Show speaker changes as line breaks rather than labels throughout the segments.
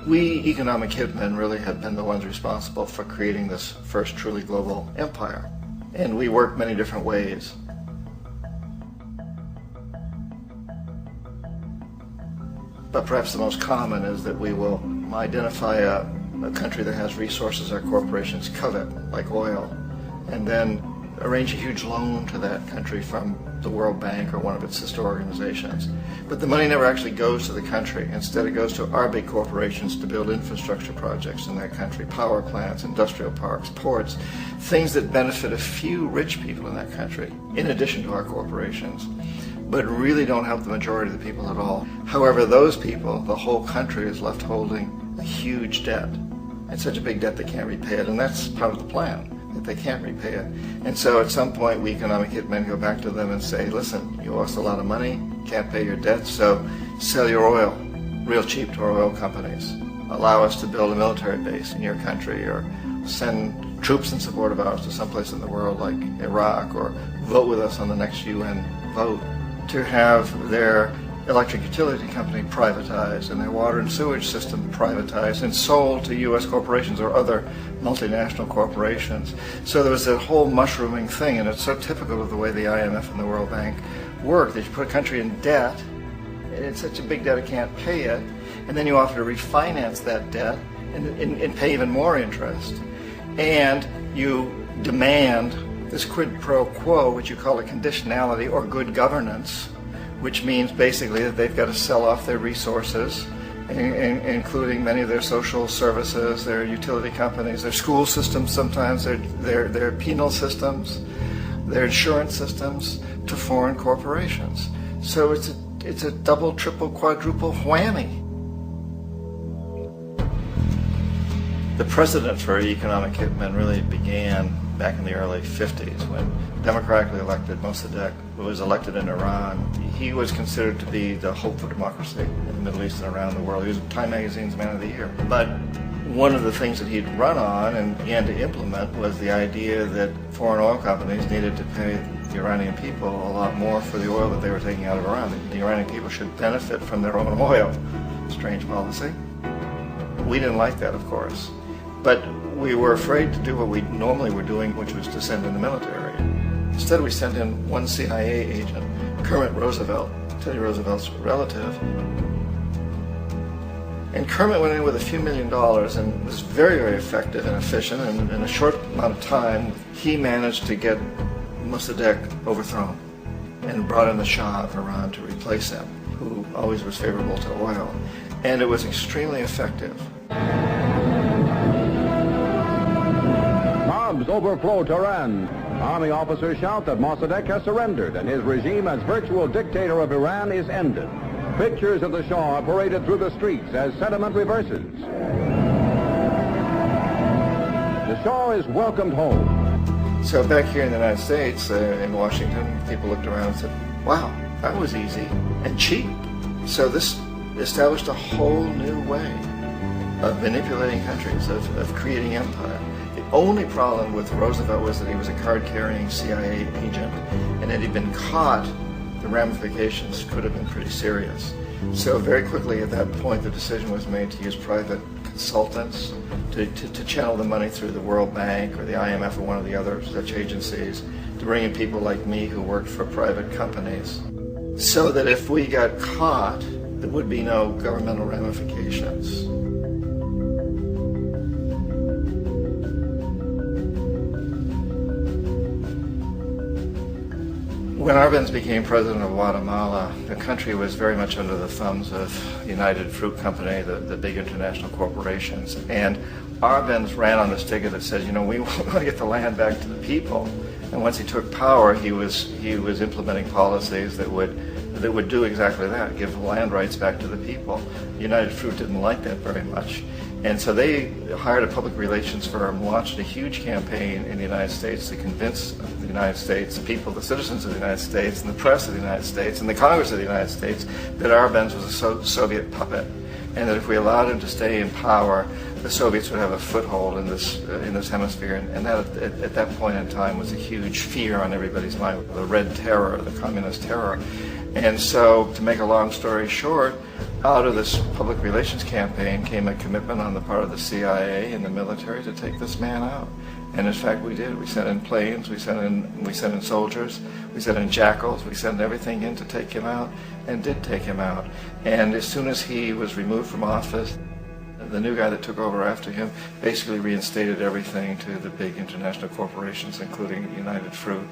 We economic hitmen really have been the ones responsible for creating this first truly global empire. And we work many different ways. But perhaps the most common is that we will identify a country that has resources our corporations covet, like oil, and then arrange a huge loan to that country from the World Bank or one of its sister organizations. But the money never actually goes to the country. Instead, it goes to our big corporations to build infrastructure projects in that country, power plants, industrial parks, ports, things that benefit a few rich people in that country, in addition to our corporations, but really don't help the majority of the people at all. However, those people, the whole country is left holding a huge debt. It's such a big debt they can't repay it, and that's part of the plan, that they can't repay it. And so at some point, we economic hitmen go back to them and say, listen, you owe us a lot of money, can't pay your debt, so sell your oil real cheap to our oil companies. Allow us to build a military base in your country, or send troops in support of ours to someplace in the world like Iraq, or vote with us on the next UN vote. To have their electric utility company privatized and their water and sewage system privatized and sold to U.S. corporations or other multinational corporations. So there was that whole mushrooming thing, and it's so typical of the way the IMF and the World Bank work, that you put a country in debt, and it's such a big debt it can't pay it, and then you offer to refinance that debt and pay even more interest. And you demand this quid pro quo, which you call a conditionality or good governance, which means basically that they've got to sell off their resources, including many of their social services, their utility companies, their school systems sometimes, their penal systems, their insurance systems, to foreign corporations. So it's a double, triple, quadruple whammy. The precedent for economic hitmen really began back in the early 50s when democratically elected Mossadegh, who was elected in Iran. He was considered to be the hope for democracy in the Middle East and around the world. He was Time Magazine's Man of the Year. But one of the things that he'd run on and began to implement was the idea that foreign oil companies needed to pay the Iranian people a lot more for the oil that they were taking out of Iran. The Iranian people should benefit from their own oil. Strange policy. We didn't like that, of course. But we were afraid to do what we normally were doing, which was to send in the military. Instead, we sent in one CIA agent, Kermit Roosevelt, Teddy Roosevelt's relative. And Kermit went in with a few $1 million and was very, very effective and efficient. And in a short amount of time, he managed to get Mossadegh overthrown and brought in the Shah of Iran to replace him, who always was favorable to oil. And it was extremely effective.
Mobs overflow Tehran. Army officers shout that Mossadegh has surrendered and his regime as virtual dictator of Iran is ended. Pictures of the Shah are paraded through the streets as sentiment reverses. The Shah is welcomed home.
So back here in the United States, in Washington, people looked around and said, wow, that was easy and cheap. So this established a whole new way of manipulating countries, of creating empire. The only problem with Roosevelt was that he was a card-carrying CIA agent, and had he been caught, the ramifications could have been pretty serious. So very quickly at that point, the decision was made to use private consultants to channel the money through the World Bank or the IMF or one of the other such agencies, to bring in people like me who worked for private companies, so that if we got caught, there would be no governmental ramifications. When Arbenz became president of Guatemala, the country was very much under the thumbs of United Fruit Company, the big international corporations. And Arbenz ran on this ticket that said, you know, we want to get the land back to the people. And once he took power, he was implementing policies that would do exactly that, give the land rights back to the people. United Fruit didn't like that very much. And so they hired a public relations firm, launched a huge campaign in the United States to convince the United States people, the citizens of the United States, and the press of the United States, and the Congress of the United States, that Arbenz was a Soviet puppet, and that if we allowed him to stay in power, the Soviets would have a foothold in this hemisphere. And that, at that point in time, was a huge fear on everybody's mind, the Red Terror, the Communist Terror. And so, to make a long story short, Out of this public relations campaign came a commitment on the part of the CIA and the military to take this man out. And in fact, we did. We sent in planes, we sent in soldiers, we sent in jackals, we sent everything in to take him out, and did take him out. And as soon as he was removed from office, the new guy that took over after him basically reinstated everything to the big international corporations, including United Fruit.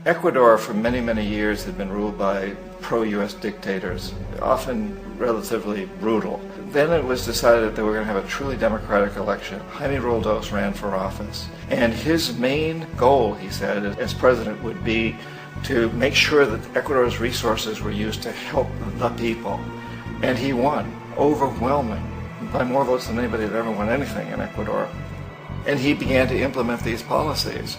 Ecuador for many, many years had been ruled by pro-U.S. dictators, often relatively brutal. Then it was decided that they were going to have a truly democratic election. Jaime Roldos ran for office, and his main goal, he said, as president would be to make sure that Ecuador's resources were used to help the people. And he won, overwhelming, by more votes than anybody had ever won anything in Ecuador. And he began to implement these policies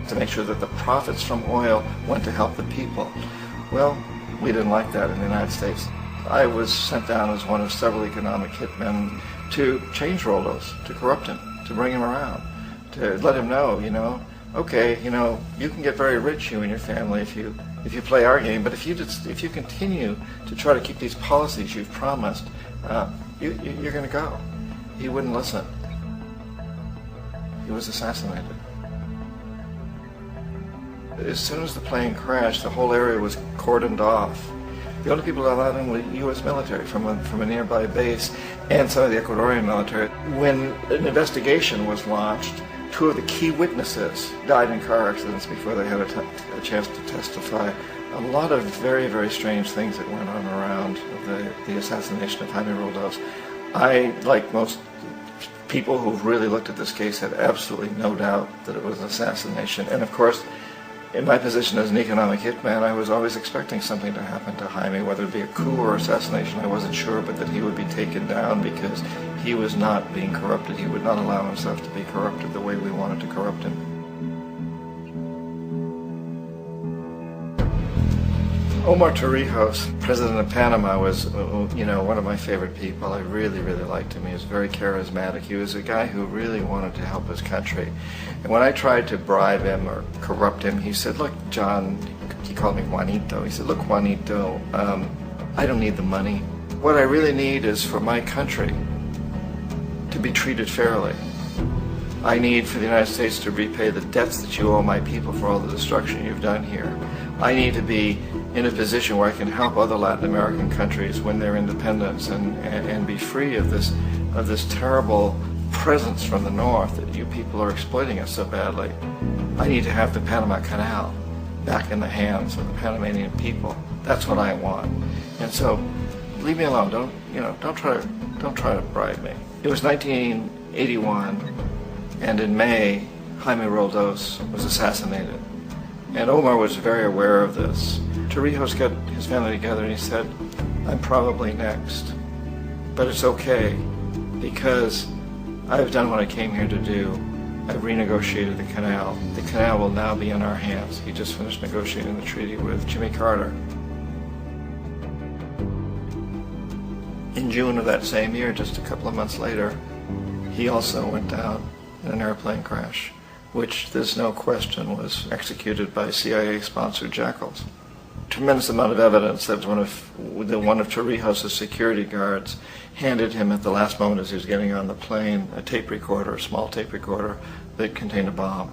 to make sure that the profits from oil went to help the people. Well, we didn't like that in the United States. I was sent down as one of several economic hitmen to change Roldos, to corrupt him, to bring him around, to let him know, okay, you can get very rich, you and your family, if you play our game, but if you continue to try to keep these policies you've promised, you're going to go. He wouldn't listen. He was assassinated. As soon as the plane crashed, the whole area was cordoned off. The only people allowed in were U.S. military from a nearby base and some of the Ecuadorian military. When an investigation was launched, two of the key witnesses died in car accidents before they had a chance to testify. A lot of very, very strange things that went on around the assassination of Jaime Roldos. I, like most people who've really looked at this case, had absolutely no doubt that it was an assassination. And of course, in my position as an economic hitman, I was always expecting something to happen to Jaime, whether it be a coup or assassination, I wasn't sure, but that he would be taken down because he was not being corrupted. He would not allow himself to be corrupted the way we wanted to corrupt him. Omar Torrijos, president of Panama, was, one of my favorite people. I really, really liked him. He was very charismatic. He was a guy who really wanted to help his country. And when I tried to bribe him or corrupt him, he said, look, John, he called me Juanito. He said, look, Juanito, I don't need the money. What I really need is for my country to be treated fairly. I need for the United States to repay the debts that you owe my people for all the destruction you've done here. I need to be in a position where I can help other Latin American countries win their independence and be free of this terrible presence from the north that you people are exploiting us so badly. I need to have the Panama Canal back in the hands of the Panamanian people. That's what I want. And so, leave me alone. Don't try to bribe me. It was 1981, and in May, Jaime Roldos was assassinated. And Omar was very aware of this. Torrijos got his family together and he said, I'm probably next, but it's okay because I've done what I came here to do. I've renegotiated the canal. The canal will now be in our hands. He just finished negotiating the treaty with Jimmy Carter. In June of that same year, just a couple of months later, he also went down in an airplane crash, which there's no question was executed by CIA-sponsored jackals. Tremendous amount of evidence that one of Torrijos' security guards handed him at the last moment as he was getting on the plane a tape recorder, a small tape recorder that contained a bomb.